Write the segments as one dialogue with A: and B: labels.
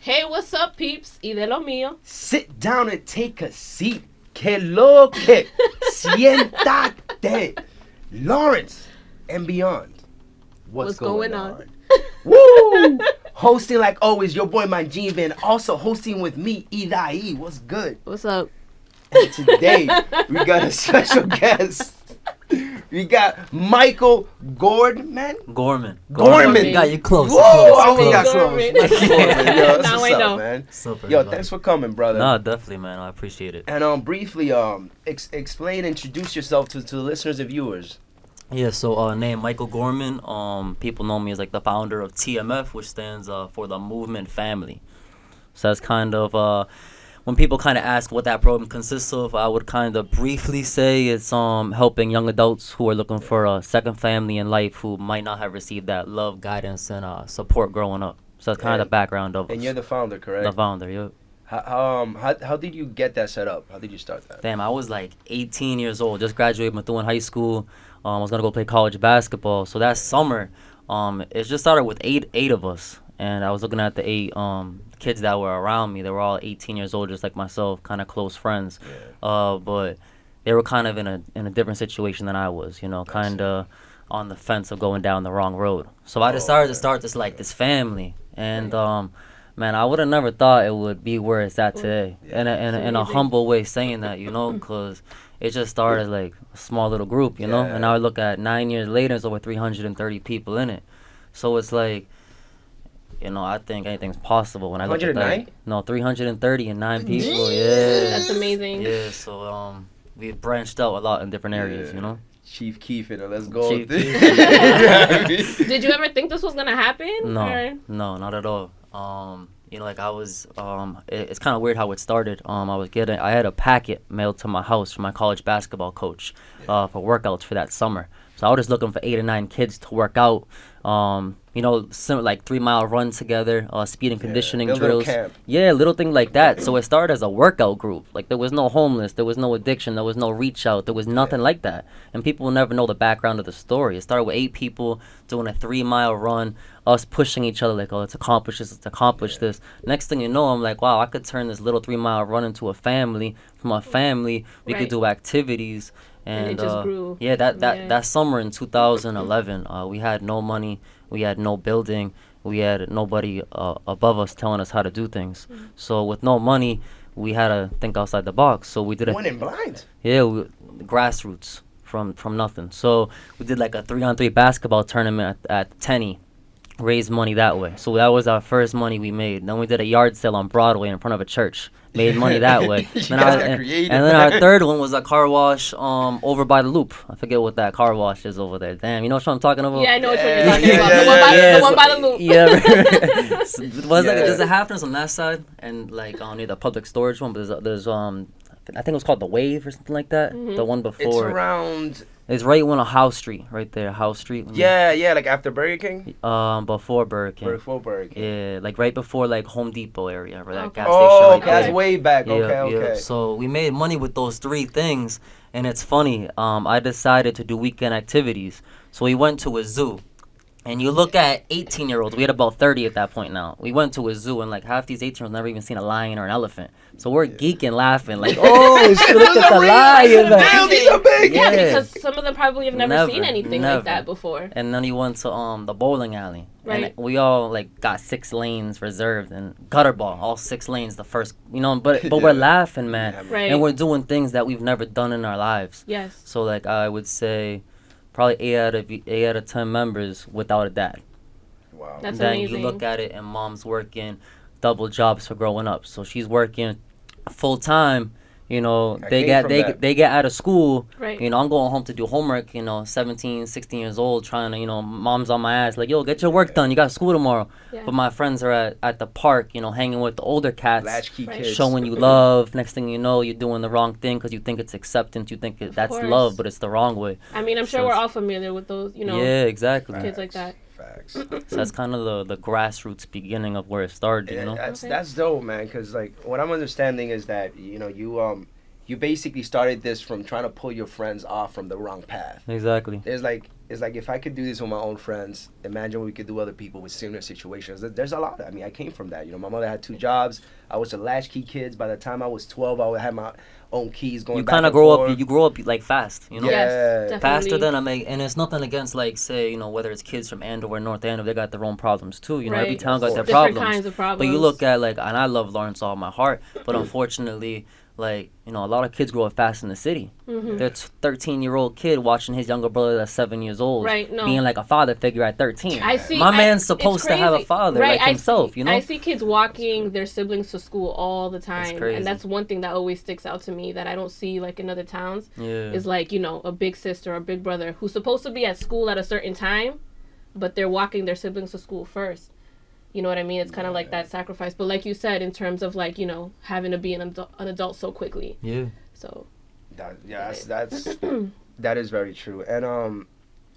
A: Hey, what's up, peeps? Y de lo mío.
B: Sit down and take a seat. Que lo que. Siéntate. Lawrence and beyond. What's going on? Woo! Hosting like always, your boy Majimbe, and also hosting with me, Hidai. What's good?
A: What's up?
B: And today, we got a special guest. We got Micheal Gorman.
C: Gorman.
B: You
C: got you close.
B: Whoa, I only got close.
A: Gorman.
B: Yo, that's
A: Now
B: what's
A: I know.
B: up, man.
C: Super,
B: Yo,
C: man.
B: thanks for coming, brother.
C: No, definitely, man. I appreciate it.
B: And briefly, explain, introduce yourself to the listeners and viewers.
C: Yeah, so name Micheal Gorman. People know me as like the founder of TMF, which stands for the Movement Family. So that's kind of when people kind of ask what that program consists of, I would kind of briefly say it's helping young adults who are looking for a second family in life who might not have received that love, guidance, and support growing up. So that's kind of the background of
B: And
C: us.
B: you're the founder, correct?
C: The founder, yep.
B: How did you get that set up? How did you start that?
C: Damn, I was like 18 years old, just graduated Methuen High School. I was gonna go play college basketball. So that summer, it just started with eight of us, and I was looking at the eight kids that were around me. They were all 18 years old, just like myself, kind of close friends.
B: Yeah.
C: But they were kind of in a different situation than I was, you know, kind of on the fence of going down the wrong road. So I decided to start this family, and man, I would have never thought it would be where it's at today. In a humble way saying that, you know, because it just started like a small little group, you know. And now I look at 9 years later, there's over 330 people in it. So it's like, you know, I think anything's possible when I look at that.
B: 109?
C: No, 339 people.
B: Jeez.
C: Yeah.
A: That's amazing.
C: Yeah, so we branched out a lot in different areas, you know.
B: Chief Keef, let's go.
C: Chief
A: Did you ever think this was gonna happen?
C: No, not at all. You know, like I was, it's kind of weird how it started. I had a packet mailed to my house from my college basketball coach for workouts for that summer. So I was just looking for 8 or 9 kids to work out. You know, like 3-mile run together, speed and conditioning drills. Yeah, little thing like that. So it started as a workout group. Like there was no homeless, there was no addiction, there was no reach out, there was nothing like that. And people will never know the background of the story. It started with 8 people doing a 3-mile run, us pushing each other like, oh, let's accomplish this, let's accomplish this. Next thing you know, I'm like, wow, I could turn this little 3-mile run into a family. From a family, we could do activities. And
A: it just grew.
C: Yeah, that summer in 2011, we had no money, we had no building, we had nobody above us telling us how to do things. Mm-hmm. So with no money, we had to think outside the box. So we did
B: Went in blind.
C: Yeah, grassroots from nothing. So we did like a 3-on-3 basketball tournament at Tenny. Raised money that way. So that was our first money we made. Then we did a yard sale on Broadway in front of a church. Made money that way. And then our third one was a car wash over by the Loop. I forget what that car wash is over there. Damn, you know what I'm talking about?
A: Yeah, I know which one you're talking about. The one by the Loop.
C: Yeah. There's a half on that side, and like near the public storage one. But there's I think it was called the Wave or something like that. Mm-hmm. The one before.
B: It's around.
C: It's right on a House Street, right there, House Street.
B: Yeah, like after Burger King.
C: Before Burger King.
B: Before Burger King.
C: Yeah, like right before like Home Depot area, where that gas station.
B: Oh,
C: right
B: okay, that's way back.
C: Yeah,
B: Okay.
C: So we made money with those 3 things, and it's funny. I decided to do weekend activities, so we went to a zoo. And you look at 18-year-olds, we had about 30 at that point now. We went to a zoo, and like half these 18-year-olds never even seen a lion or an elephant. So we're geeking, laughing, like, oh, shit, look at the lion.
B: Damn, these are big.
A: Yeah, because some of them probably have never seen anything like that before.
C: And then we went to the bowling alley.
A: Right.
C: And we all like got 6 lanes reserved and gutter ball, all 6 lanes the first, you know, but we're laughing, man.
A: Right.
C: And we're doing things that we've never done in our lives.
A: Yes.
C: So like I would say probably 8 out of 10 members without a dad.
B: Wow.
A: That's
C: then
A: amazing.
C: You look at it, and mom's working double jobs for growing up. So she's working full time. You know, they get out of school.
A: Right.
C: You know, I'm going home to do homework. You know, 17, 16 years old, trying to, you know, mom's on my ass like, yo, get your work done. You got school tomorrow. Yeah. But my friends are at the park, you know, hanging with the older cats,
B: latchkey kids,
C: showing you love. Next thing you know, you're doing the wrong thing because you think it's acceptance. You think that's love, but it's the wrong way.
A: I mean, I'm sure we're all familiar with those, you know.
C: Yeah, exactly.
A: Kids like that.
B: Facts.
C: So that's kind of the grassroots beginning of where it started, you know.
B: That's dope, man. Because like what I'm understanding is that you know you basically started this from trying to pull your friends off from the wrong path.
C: Exactly.
B: There's like it's like if I could do this with my own friends, imagine what we could do with other people with similar situations. There's a lot. I mean, I came from that. You know, my mother had 2 jobs. I was a latchkey kid. By the time I was 12, I would have my own keys going.
C: You
B: kind of
C: grow up. You grow up like fast. You know.
A: Yes, definitely.
C: Faster than and it's nothing against like say whether it's kids from Andover or North Andover, they got their own problems too. You know, every town got their
A: different
C: problems.
A: kinds of problems.
C: But you look at and I love Lawrence all my heart, but unfortunately. Like, a lot of kids grow up fast in the city.
A: Mm-hmm.
C: There's a 13-year-old kid watching his younger brother that's 7 years old being like a father figure at 13. My man's supposed to have a father like himself,
A: I see kids walking their siblings to school all the time. And that's one thing that always sticks out to me that I don't see like in other towns. Is like, a big sister or a big brother who's supposed to be at school at a certain time, but they're walking their siblings to school first. You know what I mean? It's kind of like that sacrifice. But like you said, in terms of like, having to be an adult so quickly. Yeah. So.
B: That is very true. And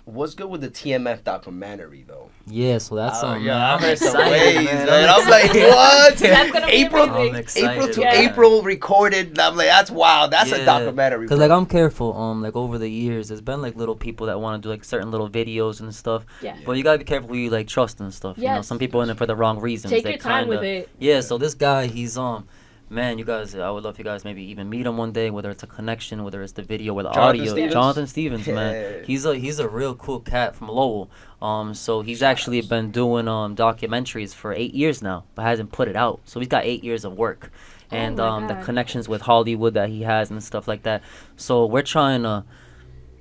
B: what's good with the TMF documentary though?
C: Yeah, so that's
B: I'm excited, man. I'm like, what?
A: That's gonna
B: be April recorded. I'm like, that's wow. That's a documentary.
C: Cause like I'm careful. Like over the years, there's been like little people that want to do like certain little videos and stuff. Yeah. But you gotta be careful who you like trust and stuff. Yes. Some people in it for the wrong reasons.
A: Take your time with it.
C: Yeah. So this guy, he's man, you guys, I would love for you guys maybe even meet him one day, whether it's a connection, whether it's the video or the audio. Jonathan Stevens, man. He's a real cool cat from Lowell. So he's actually been doing documentaries for 8 years now, but hasn't put it out. So he's got 8 years of work. And the connections with Hollywood that he has and stuff like that. So we're trying to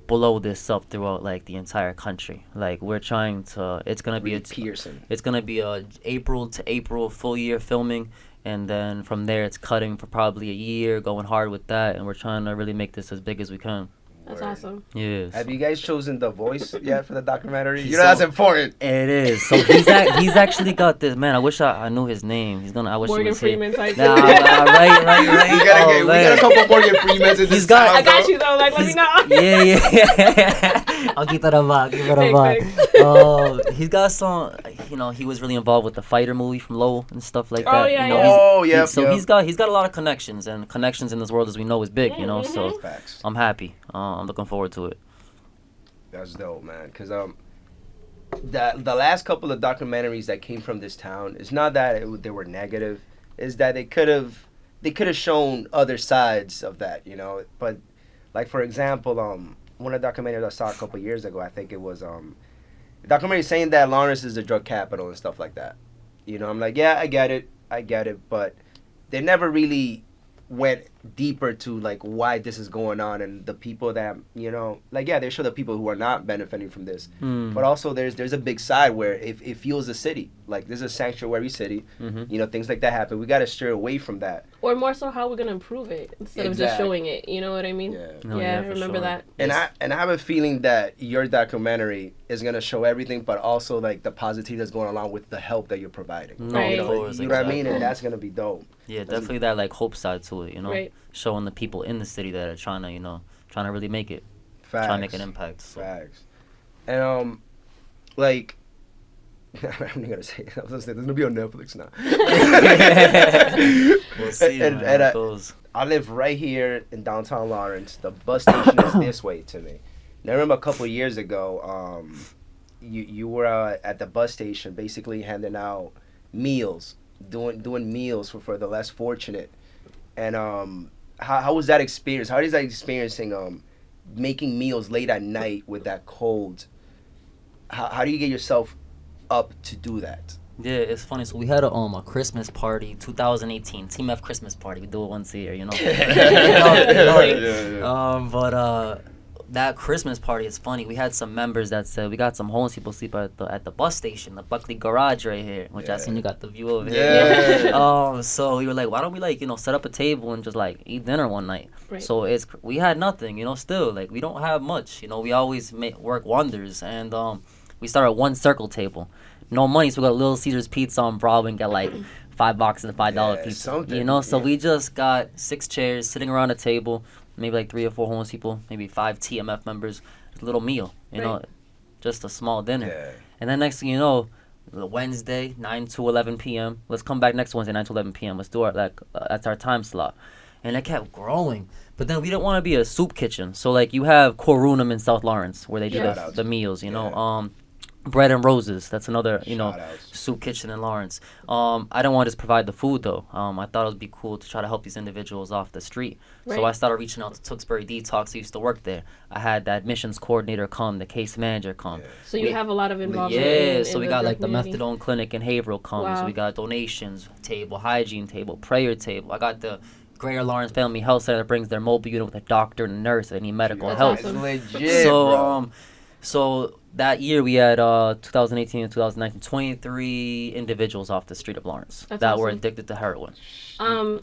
C: blow this up throughout like the entire country. Like we're trying to it's gonna be a April to April full year filming. And then from there, it's cutting for probably a year, going hard with that, and we're trying to really make this as big as we can.
A: That's awesome.
C: Yes.
B: Have you guys chosen the voice yet for the documentary? That's important.
C: It is. So he's actually got this. Man, I wish I knew his name. I wish
A: Morgan
C: he was
A: Freeman type.
C: Nah, right.
B: We got a couple Morgan Freemans in this town.
A: I got you though. Like, let me know.
C: Yeah. I'll keep that a vibe. He's got some. He was really involved with the Fighter movie from Lowell and stuff like that.
B: Yeah.
C: So he's got a lot of connections, and connections in this world, as we know, is big. So
B: Facts.
C: I'm happy. I'm looking forward to it.
B: That's dope, man. Because the last couple of documentaries that came from this town, it's not that they were negative, is that they could have shown other sides of that, But like for example, one of the documentaries I saw a couple years ago, I think it was the documentary saying that Lawrence is the drug capital and stuff like that. I'm like, yeah, I get it, but they never really went deeper to like why this is going on and the people that they show the people who are not benefiting from this, but also there's a big side where it fuels the city. Like this is a sanctuary city, things like that happen. We got to steer away from that,
A: or more so how we're gonna improve it instead of just showing it. You know what I mean? I remember that.
B: And I have a feeling that your documentary is gonna show everything, but also like the positivity that's going along with the help that you're providing.
A: Right.
B: You know what I mean? And that's gonna be dope.
C: Yeah, definitely that like hope side to it, Right. Showing the people in the city that are trying to really make it.
B: Facts.
C: Trying to make an impact. So.
B: Facts. And like I'm not gonna say it. I was gonna say there's gonna be on Netflix now.
C: We'll see. And how it goes.
B: I live right here in downtown Lawrence. The bus station is this way to me. And I remember a couple of years ago, you were at the bus station basically handing out meals, doing meals for the less fortunate. And how was that experience? How is that experiencing making meals late at night with that cold? How do you get yourself up to do that?
C: Yeah, it's funny. So we had a Christmas party, 2018 Team F Christmas party. We do it once a year, But that Christmas party is funny. We had some members that said we got some homeless people sleep at the bus station, the Buckley Garage right here, which I seen you got the view of here. So we were like, why don't we set up a table and just eat dinner one night? Right. So we had nothing, still we don't have much, we always work wonders, and we started one circle table, no money, so we got Little Caesars pizza on Broadway and got $5 boxes of $5 pizza, So we just got 6 chairs sitting around a table. Maybe 3 or 4 homeless people, maybe 5 TMF members, a little meal, just a small dinner. Yeah. And then next thing you know, Wednesday, 9 to 11 p.m. Let's come back next Wednesday, 9 to 11 p.m. Let's do that's our time slot. and it kept growing. But then we didn't want to be a soup kitchen. So, like, you have Corunum in South Lawrence where they do the meals, you know. Bread and Roses, that's another, you know, soup kitchen in Lawrence. I didn't want to just provide the food, though. I thought it would be cool to try to help these individuals off the street. Right. So I started reaching out to Tewksbury Detox. I used to work there. I had the admissions coordinator come, the case manager come.
A: So you have a lot of involvement.
C: Yeah, so we got like the methadone clinic in Haverhill comes. Wow. We got donations table, hygiene table, prayer table. I got the Greater Lawrence Family Health Center that brings their mobile unit with a doctor and a nurse that need medical help.
B: That's legit,
C: so that year we had 2018 and 2019 23 individuals off the street of Lawrence that were addicted to heroin.
A: I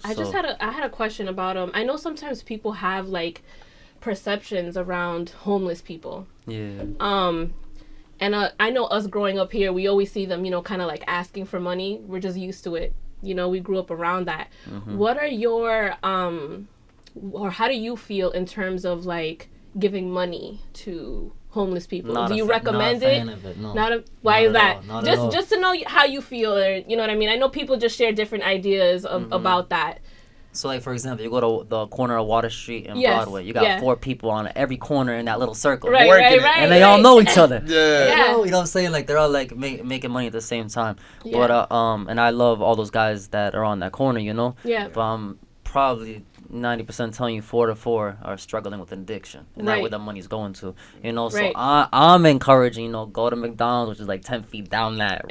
A: had a question about I know sometimes people have like perceptions around homeless people.
C: Yeah.
A: And I know us growing up here, we always see them, you know, kind of like asking for money. We're just used to it. You know, we grew up around that. Mm-hmm. What are your or how do you feel in terms of like giving money to homeless people? Do you recommend it? Why is that? Just to know how you feel, or you know what I mean. I know people just share different ideas about that.
C: So, like, for example, you go to the corner of Water Street and Broadway. You got 4 people on every corner in that little circle.
A: Right,
C: and they all know each other.
B: Yeah.
C: You know what I'm saying? Like, they're all, like, making money at the same time. Yeah. But, and I love all those guys that are on that corner, you know?
A: Yeah.
C: But I'm probably 90% telling you 4 to 4 are struggling with an addiction, and that's where the money's going to, you know. So I'm encouraging, you know, go to McDonald's, which is like 10 feet down that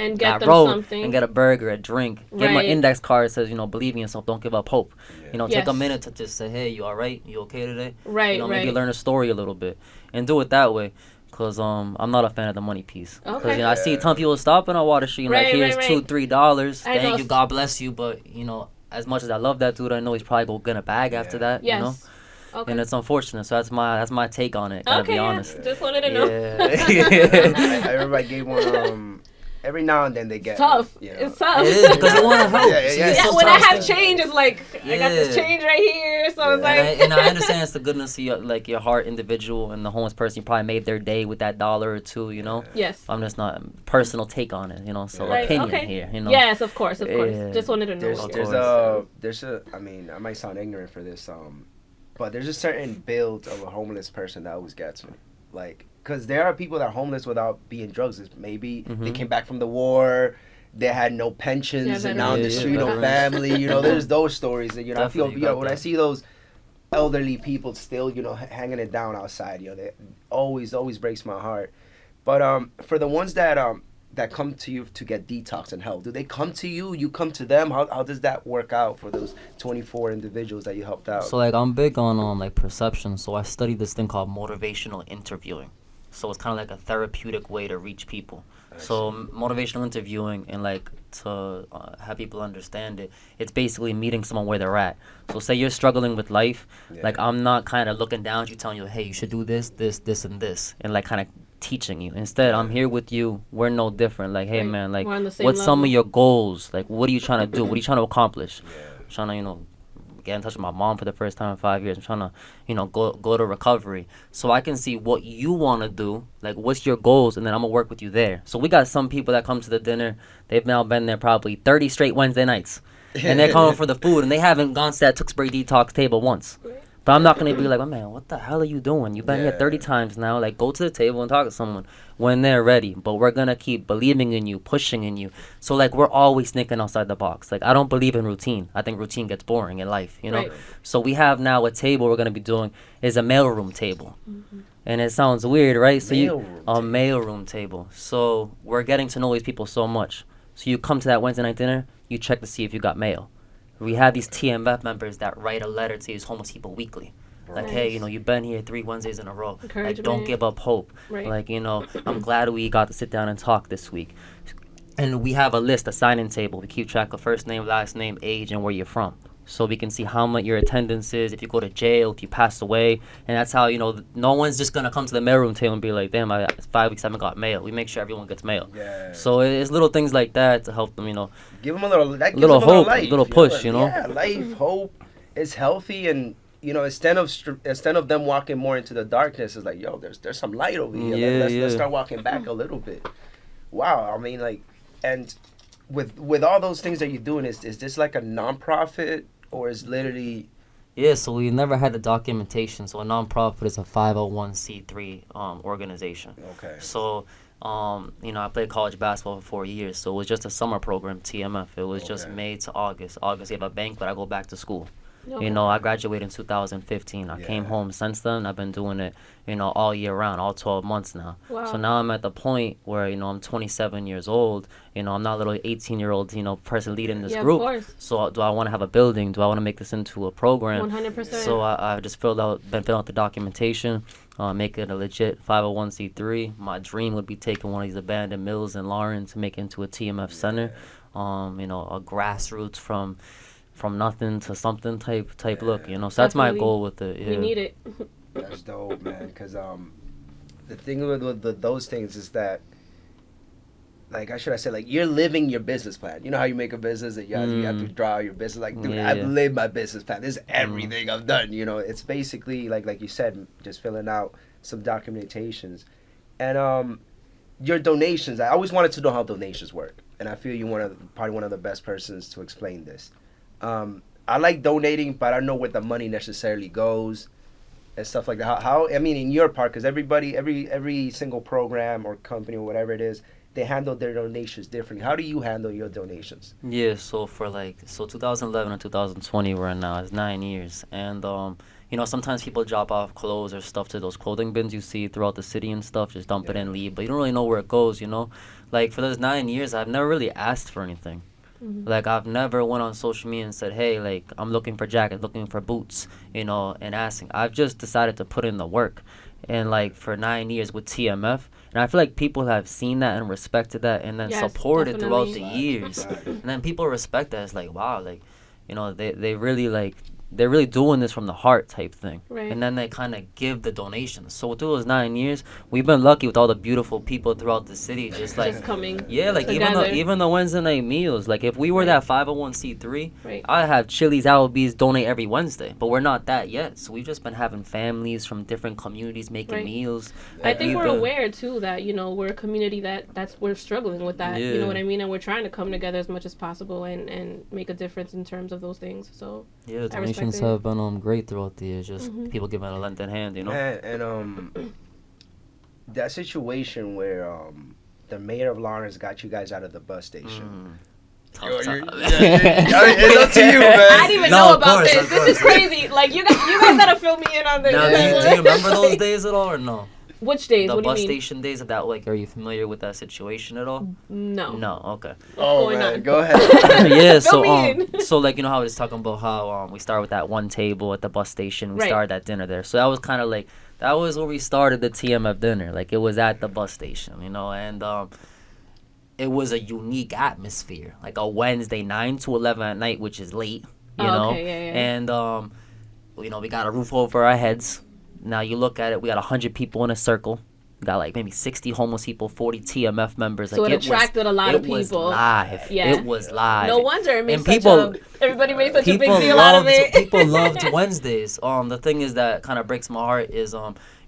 C: road,
A: something.
C: and get a burger, a drink, give them an index card that says, you know, believe in yourself, don't give up hope. You know, take a minute to just say, hey, you all right? You okay today? You know, maybe learn a story a little bit and do it that way. Cause I'm not a fan of the money piece. Cause you know, I see a ton of people stopping on Water Street, like here's $2-3, thank you, God bless you, but you know, as much as I love that dude, I know he's probably gonna get a bag after that. You know, and it's unfortunate. So that's my take on it. Gotta be honest.
A: Just wanted to know.
B: I remember I gave one. Every now and then they get
A: tough.
B: You know.
A: It's tough.
C: It is because you want to help.
A: When I have change, it's like I got this change right here, so it's like.
C: And I understand it's the goodness of your heart individual, and the homeless person, you probably made their day with that $1 or $2, you know.
A: Yes.
C: I'm just not personal take on it, you know. So opinion here, you know.
A: Yes, of course. Just wanted to
B: know. There's a. I mean, I might sound ignorant for this, but there's a certain build of a homeless person that always gets me, like. Because there are people that are homeless without being drugs. Maybe they came back from the war, they had no pensions, and now in the street, no family. You know, there's those stories. That, you know, definitely I feel, you know, when I see those elderly people still, you know, hanging it down outside, you know, that always breaks my heart. But for the ones that come to you to get detox and help, do they come to you? You come to them? How does that work out for those 24 individuals that you helped out?
C: So, like, I'm big on like perception. So I studied this thing called motivational interviewing. So it's kind of like a therapeutic way to reach people. So motivational interviewing, and like to have people understand it, it's basically meeting someone where they're at. So say you're struggling with life, like I'm not kind of looking down at you telling you, hey, you should do this, and this, and like kind of teaching you. Instead, I'm here with you. We're no different. Like, hey, man, like what's some of your goals? Like, what are you trying to do? What are you trying to accomplish? I'm trying to, you know, get in touch with my mom for the first time in 5 years. I'm trying to, you know, go to recovery. So I can see what you want to do, like what's your goals, and then I'm going to work with you there. So we got some people that come to the dinner. They've now been there probably 30 straight Wednesday nights. And they're coming for the food, and they haven't gone to that Tewksbury Detox table once. But I'm not going to be like, oh, man, what the hell are you doing? You've been here 30 times now. Like, go to the table and talk to someone when they're ready. But we're going to keep believing in you, pushing in you. So, like, we're always thinking outside the box. Like, I don't believe in routine. I think routine gets boring in life, you know? Right. So we have now a table we're going to be doing is a mailroom table. Mm-hmm. And it sounds weird, right? So mailroom table. So we're getting to know these people so much. So you come to that Wednesday night dinner, you check to see if you got mail. We have these TMF members that write a letter to these homeless people weekly. Like, hey, you know, you've been here 3 Wednesdays in a row. Like, don't give up hope. Right. Like, you know, I'm glad we got to sit down and talk this week. And we have a list, a sign-in table. We keep track of first name, last name, age, and where you're from. So we can see how much your attendance is, if you go to jail, if you pass away. And that's how, you know, no one's just going to come to the mailroom table and be like, damn, 5 weeks I haven't got mail. We make sure everyone gets mail. Yeah. So it's little things like that to help them, you know.
B: Give them a little
C: hope,
B: life,
C: a little push, you know.
B: Yeah, life, hope is healthy. And, you know, instead of them walking more into the darkness, it's like, yo, there's some light over here. Let's start walking back a little bit. Wow. I mean, like, and with all those things that you're doing, is this like a nonprofit? Or is literally
C: Yeah, so we never had the documentation. So a nonprofit is a 501c3 organization.
B: Okay.
C: So, I played college basketball for 4 years. So it was just a summer program, TMF. It was just May to August. August, you have a banquet, I go back to school.
A: Okay.
C: I graduated in 2015. I came home since then. I've been doing it, all year round, all 12 months now.
A: Wow.
C: So now I'm at the point where, I'm 27 years old. I'm not a little 18-year-old, person leading this group.
A: Of course.
C: So do I want to have a building? Do I want to make this into a program?
A: 100%.
C: So I've just been filling out the documentation, make it a legit 501c3. My dream would be taking one of these abandoned mills in Lawrence to make it into a TMF center. A grassroots from nothing to something type look, so that's my goal with it.
A: We need it.
B: That's dope, man. Because the thing with those things is that, like, how should I say, like, you're living your business plan. You know how you make a business that you have to draw your business. Like, dude, I've lived my business plan. This is everything I've done. It's basically like you said, just filling out some documentations, and your donations. I always wanted to know how donations work, and I feel you're probably one of the best persons to explain this. I like donating, but I don't know where the money necessarily goes and stuff like that. How I mean, in your part, because every single program or company or whatever it is, they handle their donations differently. How do you handle your donations?
C: Yeah, so 2011 and 2020 we're in now. It's 9 years, and sometimes people drop off clothes or stuff to those clothing bins you see throughout the city and stuff. Just dump it and leave, but you don't really know where it goes. Like for those 9 years, I've never really asked for anything. Mm-hmm. Like, I've never went on social media and said, hey, like, I'm looking for jackets, looking for boots, and asking. I've just decided to put in the work. And, like, for 9 years with TMF, and I feel like people have seen that and respected that and then supported throughout the years. And then people respect that. It's like, wow, like, they really, like, they're really doing this from the heart type thing.
A: Right.
C: And then they kind of give the donations. So through those 9 years, we've been lucky with all the beautiful people throughout the city. Just
A: coming.
C: Yeah, like even the Wednesday night meals. Like if we were that 501c3, I'd have Chili's, Applebee's donate every Wednesday. But we're not that yet. So we've just been having families from different communities making meals.
A: I think we're aware too that, we're a community we're struggling with that.
C: Yeah.
A: You know what I mean? And we're trying to come together as much as possible and make a difference in terms of those things. So
C: yeah, donations have been great throughout the years. Just people giving a lending hand,
B: And that situation where the mayor of Lawrence got you guys out of the bus station.
C: It's
B: up to you, man.
A: I didn't even know about this. This is crazy. Like you guys gotta fill me in on this.
C: Now, do you remember those days at all or no?
A: Which days?
C: The
A: what do you
C: bus
A: mean?
C: Station days of that. Like, are you familiar with that situation at all?
A: No.
C: No. Okay.
B: Oh man, go ahead.
C: Yeah. So like how I was talking about how we started with that one table at the bus station. We started that dinner there. So that was kind of like that was where we started the TMF dinner. Like it was at the bus station, and it was a unique atmosphere. Like a Wednesday 9 to 11 at night, which is late. You know.
A: Okay, yeah.
C: And we got a roof over our heads. Now you look at it, we got 100 people in a circle. We got like maybe 60 homeless people, 40 TMF members.
A: So
C: like,
A: it attracted a lot of people.
C: It was live.
A: Yeah.
C: It was live.
A: No wonder it made everybody made such a big deal out of it.
C: People loved Wednesdays. The thing is that kind of breaks my heart is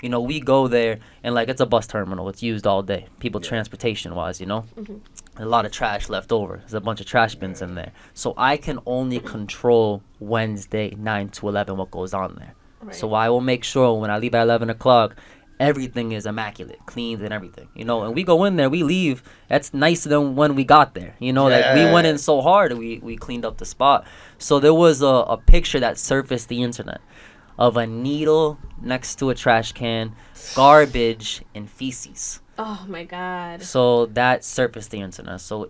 C: we go there and like it's a bus terminal. It's used all day. People transportation wise, Mm-hmm. A lot of trash left over. There's a bunch of trash bins in there. So I can only control Wednesday 9 to 11 what goes on there. Right. So I will make sure when I leave at 11 o'clock, everything is immaculate, cleaned and everything, and we go in there, we leave, that's nicer than when we got there, like we went in so hard, we cleaned up the spot. So there was a picture that surfaced the internet of a needle next to a trash can, garbage and feces.
A: Oh my God.
C: So that surfaced the internet. So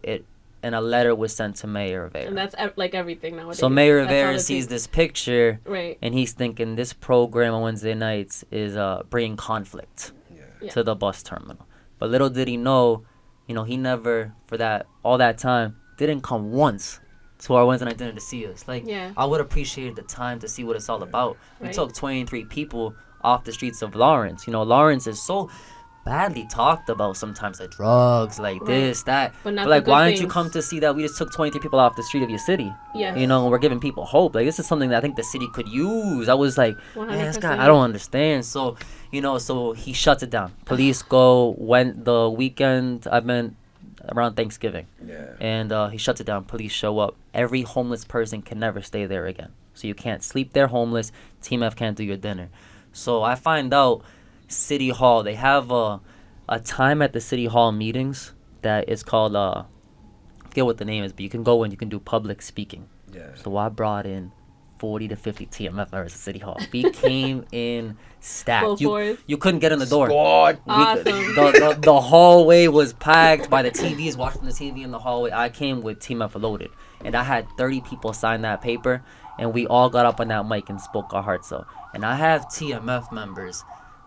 C: and a letter was sent to Mayor Rivera.
A: And that's like everything nowadays.
C: So Mayor Rivera sees this picture,
A: right,
C: and he's thinking this program on Wednesday nights is bringing conflict to the bus terminal. But little did he know, he never, for all that time, didn't come once to our Wednesday night dinner to see us. Like, I would appreciate the time to see what it's all about. We took 23 people off the streets of Lawrence. Lawrence is so badly talked about sometimes, like drugs, like this, that. But like, why don't you come to see that we just took 23 people off the street of your city?
A: Yeah.
C: We're giving people hope. Like, this is something that I think the city could use. I was like,
A: 100%.
C: Man, this guy, I don't understand. So, so he shuts it down. Police go when the weekend, I meant around Thanksgiving.
B: Yeah.
C: And he shuts it down. Police show up. Every homeless person can never stay there again. So you can't sleep there homeless. TMF can't do your dinner. So I find out City Hall, they have a time at the City Hall meetings that is called, I forget what the name is, but you can go and you can do public speaking.
B: Yeah.
C: So I brought in 40 to 50 TMF members at City Hall. We came in stacked. You couldn't get in the door.
B: Squad.
A: Awesome.
C: The hallway was packed by the TVs, watching the TV in the hallway. I came with TMF loaded. And I had 30 people sign that paper. And we all got up on that mic and spoke our hearts out. And I have TMF members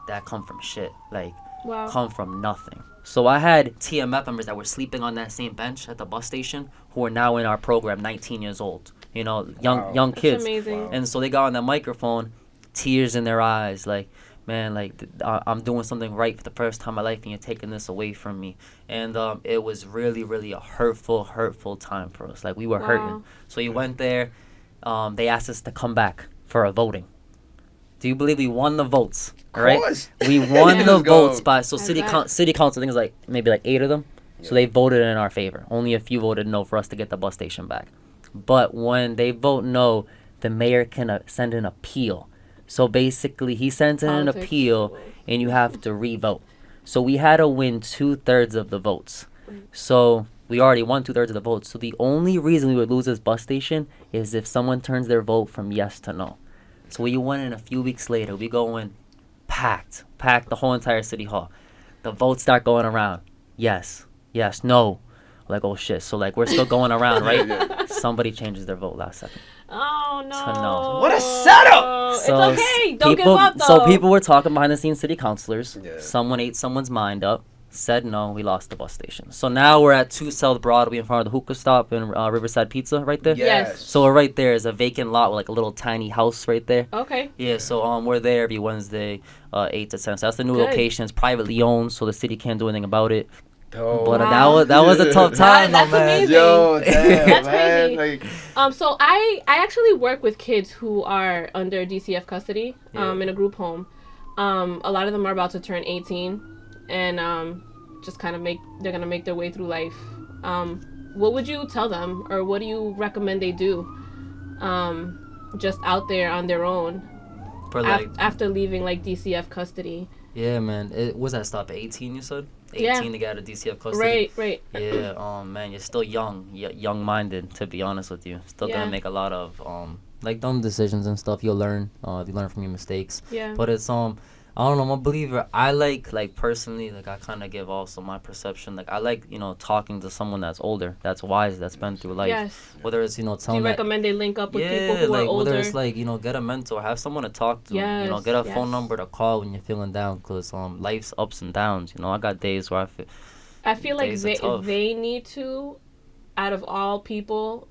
C: that come from shit. Like, come from nothing. So I had TMF members that were sleeping on that same bench at the bus station who are now in our program, 19 years old. You know, young kids.
A: That's amazing.
C: And so they got on that microphone, tears in their eyes, like, man, like, I'm doing something right for the first time in my life, and you're taking this away from me. And it was really, really a hurtful time for us. Like, we were hurting. So you went there. They asked us to come back for a voting. Do you believe we won the votes? Right? We won the votes by city council. I think it was like maybe like 8 of them. Yeah. So they voted in our favor. Only a few voted no for us to get the bus station back. But when they vote no, the mayor can send an appeal. So basically, he sends in an appeal, and you have to re-vote. So we had to win 2/3 of the votes. So we already won 2/3 of the votes. So the only reason we would lose this bus station is if someone turns their vote from yes to no. So we went in a few weeks later. We go in packed the whole entire City Hall. The votes start going around. Yes, no. Like, oh shit. So like we're still going around, right? Somebody changes their vote last second.
A: Oh no.
B: To no. What a setup!
A: So it's okay. Don't give up though.
C: So people were talking behind the scenes, city councilors.
B: Yeah.
C: Someone ate someone's mind up. Said no, we lost the bus station. So now we're at 2 South Broadway in front of the hookah stop in Riverside Pizza right there.
A: Yes.
C: So right there is a vacant lot with like a little tiny house right there.
A: Okay.
C: Yeah, so we're there every Wednesday, 8 to 10. So that's the new location. It's privately owned, so the city can't do anything about it.
B: Oh,
C: but that was a tough time,
A: that's
C: man.
A: amazing.
B: Yo, damn,
A: that's
B: man.
A: crazy. So I actually work with kids who are under DCF custody in a group home. A lot of them are about to turn 18 and just kind of they're gonna make their way through life. What would you tell them, or what do you recommend they do just out there on their own
C: For like,
A: after leaving like DCF custody?
C: Yeah, man. It was that stop at 18, you said? 18 to get out of DCF custody.
A: Right.
C: Yeah, man, you're still young-minded, to be honest with you. Still gonna make a lot of like dumb decisions and stuff. You'll learn. You learn from your mistakes.
A: Yeah.
C: But it's I don't know, I'm a believer. I like personally, like I kind of give also my perception. Like I like, talking to someone that's older, that's wise, that's been through life.
A: Yes.
C: Whether it's, telling
A: Do you recommend they link up with people who are older?
C: Whether it's like, get a mentor, have someone to talk to.
A: Yes,
C: get a phone number to call when you're feeling down, because life's ups and downs. I got days where
A: I feel like they need to, out of all people,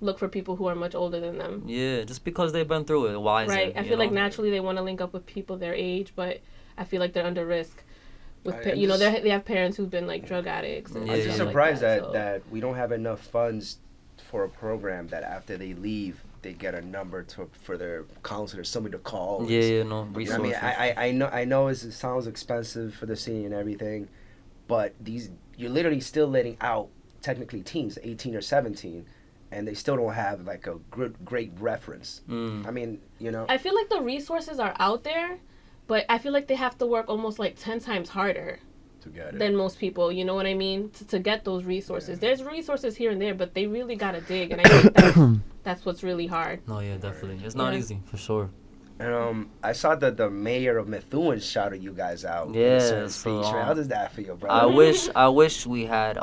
A: look for people who are much older than them.
C: Yeah, just because they've been through it, wiser.
A: Right. I feel like naturally they want to link up with people their age, but I feel like they're under risk. They have parents who've been like drug addicts. And
B: I'm just surprised
A: like
B: that we don't have enough funds for a program that after they leave, they get a number for their counselor, somebody to call.
C: Resources.
B: I know it sounds expensive for the city and everything, but you're literally still letting out technically teens, 18 or 17. And they still don't have like a great reference. I mean, I feel
A: like the resources are out there, but I feel like they have to work almost like 10 times harder than most people. You know what I mean? To get those resources. Yeah. There's resources here and there, but they really gotta dig, and I think that's what's really hard.
C: No, yeah, definitely. It's not easy for sure.
B: And I saw that the mayor of Methuen shouted you guys out.
C: Yeah.
B: In a speech. How does that feel, bro?
C: I wish we had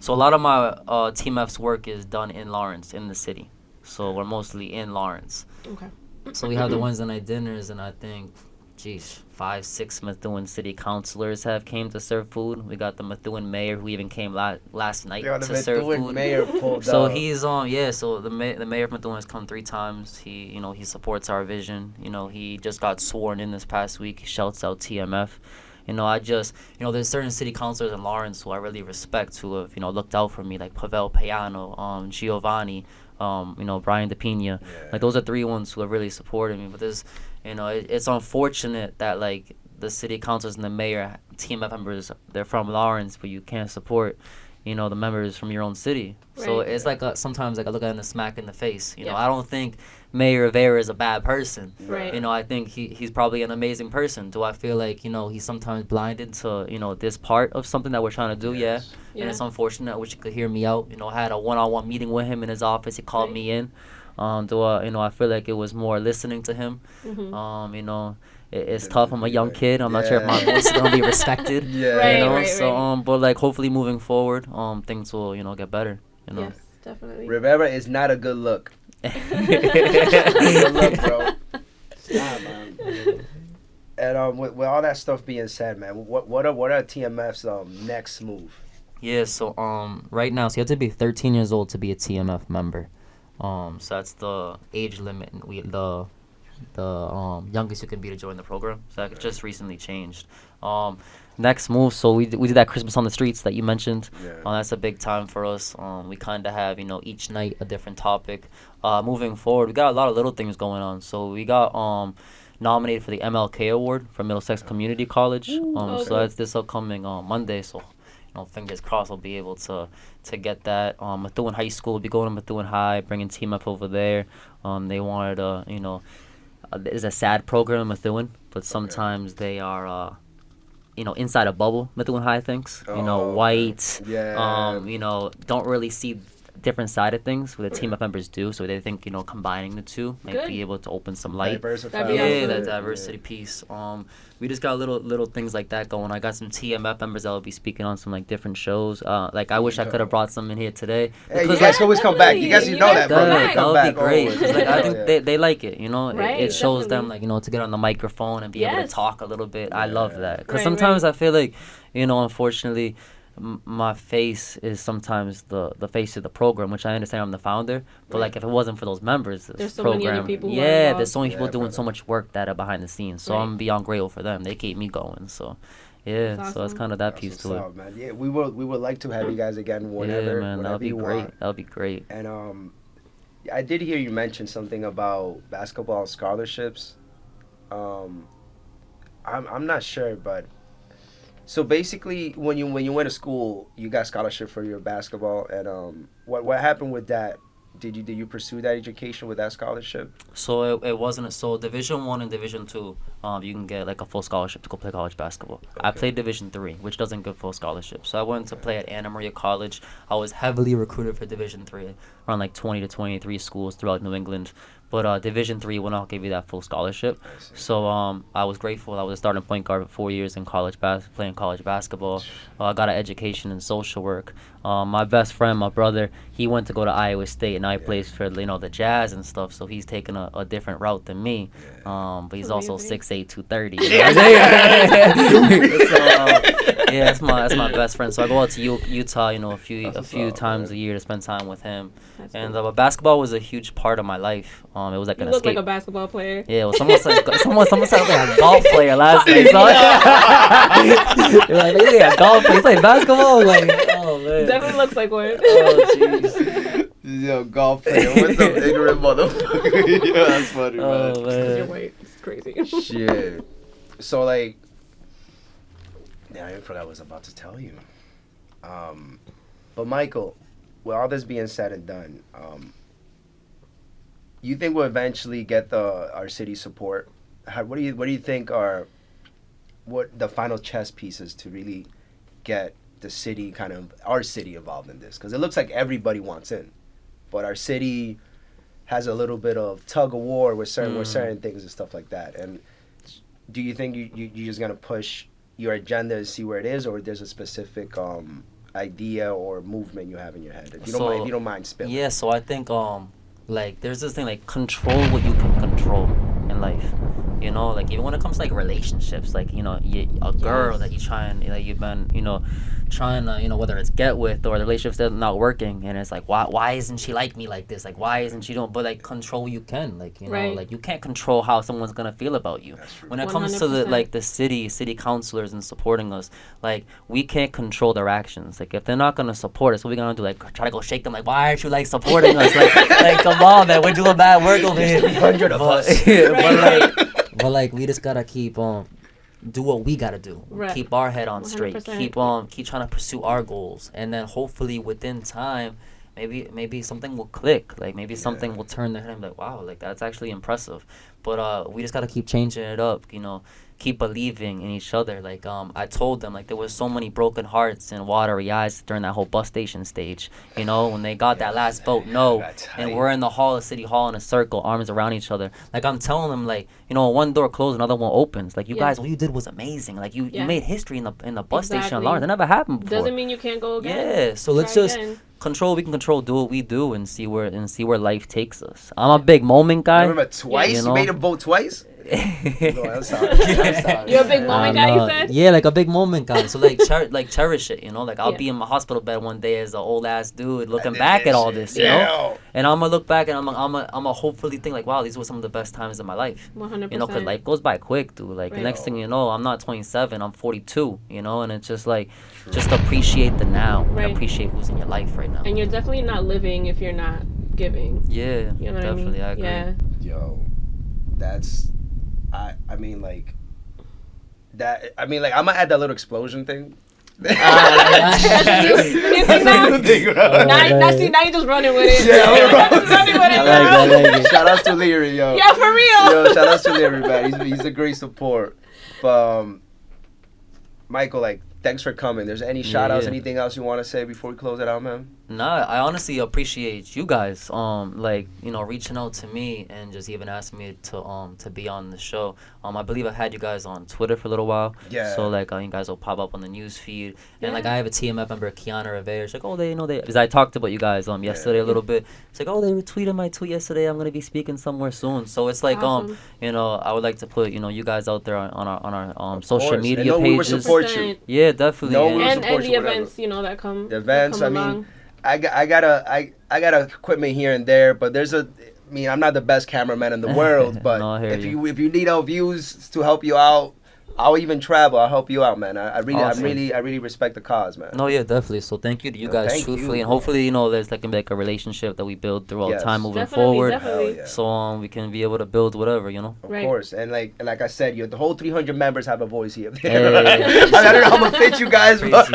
C: So a lot of my Team F's work is done in Lawrence, in the city. So we're mostly in Lawrence.
A: Okay.
C: So we have the Wednesday night dinners, and I think, 5-6 Methuen city councilors have came to serve food. We got the Methuen mayor who even came last night to serve food.
B: Mayor pulled
C: so
B: up.
C: he's so the mayor of Methuen has come 3 times. He he supports our vision. He just got sworn in this past week. He shouts out TMF. There's certain city councilors in Lawrence who I really respect, who have, looked out for me, like Pavel Payano, Giovanni, Brian DePina. Yeah. Like, those are 3 ones who have really supported me. But there's, it's unfortunate that, like, the city councilors and the mayor, TMF members, they're from Lawrence, but you can't support, the members from your own city. Right. So it's like sometimes like I look at him a smack in the face. I don't think Mayor Rivera is a bad person.
A: Right.
C: I think he's probably an amazing person. Do I feel like, he's sometimes blinded to, this part of something that we're trying to do? Yes. Yeah. And it's unfortunate. I wish you could hear me out. I had a one-on-one meeting with him in his office. He called me in. I feel like it was more listening to him. Mm-hmm. It's tough. I'm a young kid. I'm not sure if my voice is gonna be respected. But like hopefully moving forward, things will get better.
A: Yes, definitely.
B: Rivera is not a good look. Good look, bro. Nah, man. And with all that stuff being said, man, what are TMF's next move?
C: Yeah. So right now, so you have to be 13 years old to be a TMF member. So that's the age limit. The youngest you can be to join the program. So that just recently changed. Next move, so we did that Christmas on the streets that you mentioned. That's a big time for us. We kind of have each night a different topic. Moving forward, we got a lot of little things going on. So we got nominated for the MLK Award from Middlesex Community College. So that's this upcoming Monday. So fingers crossed, we'll be able to get that. Methuen High School will be going to Methuen High, bringing Team Up over there. They wanted to, it's a sad program in Methuen, but sometimes they are, inside a bubble. Methuen High thinks, white, don't really see different side of things where the Team Up members do. So they think, combining the two might be able to open some light. That diversity piece. We just got little things like that going. I got some TMF members that will be speaking on some different shows. I wish I could have brought some in here today.
B: Hey, you guys always come back. You guys know that, bro.
C: That would be great. I think they like it. It shows them to get on the microphone and be able to talk a little bit. I love that because sometimes I feel like unfortunately, my face is sometimes the face of the program, which I understand I'm the founder, but if it wasn't for those members,
A: there's so many other people
C: there's so many people doing so much work that are behind the scenes, so I'm beyond grateful for them. They keep me going, so awesome. So it's kind of that piece to it.
B: Man. Yeah, we would like to have you guys again whenever.
C: Man, that'll be great. That'll be great.
B: And I did hear you mention something about basketball scholarships. I'm not sure, but so basically, when you went to school, you got scholarship for your basketball, and what happened with that? Did you pursue that education with that scholarship?
C: So it wasn't Division 1 and Division 2. You can get a full scholarship to go play college basketball. Okay. I played Division 3, which doesn't give full scholarship. So I went to play at Anna Maria College. I was heavily recruited for Division 3, around 20 to 23 schools throughout New England. But Division 3 will not give you that full scholarship. So I was grateful. I was a starting point guard for 4 years in college playing college basketball. I got an education in social work. My best friend, my brother, he went to go to Iowa State, and I plays for the Jazz and stuff. So he's taken a different route than me. But he's also 6'8", 230. That's my best friend. So I go out to Utah, a few times a year to spend time with him. And basketball was a huge part of my life. It was like
A: an escape. You look like a basketball player.
C: Yeah, well, someone said like a golf player last night. So you're like, a golf player. You play basketball? Like, oh man.
A: Definitely looks like one.
C: Oh jeez.
B: Yo, golf player. What's up, ignorant motherfucker? Yeah, that's funny, man.
A: Oh man. Because you're white. It's crazy.
B: Shit. So I even forgot what I was about to tell you. But Michael, with all this being said and done, you think we'll eventually get our city support? What do you think are the final chess pieces to really get the city our city involved in this? Because it looks like everybody wants in, but our city has a little bit of tug of war with certain things and stuff like that. And do you think you're just gonna push your agenda to see where it is, or there's a specific idea or movement you have in your head? If you don't mind spilling.
C: Yeah, so I think there's this thing control what you can control in life. Even when it comes to relationships, a girl that you try and you've been trying to whether it's get with or the relationship's that's not working, and it's why isn't she like me like this, why isn't she doing, but control you can,
A: right.
C: You can't control how someone's gonna feel about you. When it comes 100%. To the city councilors and supporting us, we can't control their actions. If they're not gonna support us, what we gonna do? Try to go shake them, why aren't you supporting us? Come on, man, we're doing bad work over here.
B: 300 of us.
C: But we just gotta keep do what we gotta do.
A: Right.
C: Keep our head on straight.
A: 100%.
C: Keep trying to pursue our goals, and then hopefully within time, maybe something will click. Like maybe something will turn their head and be like, wow, like that's actually impressive. But we just gotta keep changing it up. Keep believing in each other. Like I told them, like there was so many broken hearts and watery eyes during that whole bus station stage. When they got that last vote no, and we're in the hall of City Hall in a circle, arms around each other. Like I'm telling them, like one door closed, another one opens. Like you guys, what you did was amazing. Like you made history in the bus station alone. That never happened before.
A: Doesn't mean you can't go again.
C: Yeah, so let's just control what we can control, do what we do, and see where life takes us. I'm a big moment guy.
B: I remember twice. You made him vote twice. No, I'm sorry.
A: You're a big moment guy, you said?
C: Yeah, like a big moment guy. So like cherish it, Like I'll be in my hospital bed one day as an old ass dude looking back at all this, you know? And I'm gonna look back and I'm gonna hopefully think like, wow, these were some of the best times of my life.
A: 100%.
C: Because life goes by quick, dude. Like the next thing you know, I'm not 27, I'm 42, and it's just like, just appreciate the now and appreciate who's in your life right now.
A: And you're definitely not living if you're not giving.
C: Yeah,
A: you know
C: definitely,
A: what I mean?
C: I agree.
A: Yeah.
B: Yo, that's... I mean, like, that. I mean, like, I'm gonna add that little explosion thing.
A: Now you're just running with it.
B: Yeah,
A: I'm running with it.
C: I like it.
B: Shout out to Leary, yo.
A: Yeah, for real.
B: Yo, shout out to Leary, man. He's a great support. But Michael, like, thanks for coming. There's any shout outs, anything else you want to say before we close it out, man?
C: Nah, I honestly appreciate you guys, reaching out to me and just even asking me to be on the show. I believe I had you guys on Twitter for a little while.
B: Yeah.
C: So you guys will pop up on the news feed, and I have a TMF member, Kiana Rivera. She's like, they because I talked about you guys yesterday a little bit. It's like, they retweeted my tweet yesterday. I'm gonna be speaking somewhere soon. So it's like
A: awesome.
C: I would like to put you guys out there on our social media pages.
B: We will support you.
C: Yeah, definitely.
A: And the events that come.
B: The events.
A: That come
B: I mean.
A: along.
B: I got equipment here and there, but I'm not the best cameraman in the world, but
C: no,
B: if you need our views to help you out, I'll even travel. I'll help you out, man. I really respect the cause, man.
C: No, yeah, definitely. So thank you to you guys, truthfully, and hopefully, there's like a relationship that we build throughout time moving forward.
A: Definitely.
C: So we can be able to build whatever,
B: Of course, and like I said, the whole 300 members have a voice here.
C: Hey.
B: I don't know how I'm gonna fit you guys, but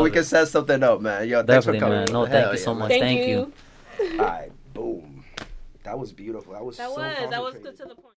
B: we can set something up, man. Yo, thanks for coming.
C: Man. No, thank you so much. Thank you.
B: All right, boom. That was beautiful. That was good to the point.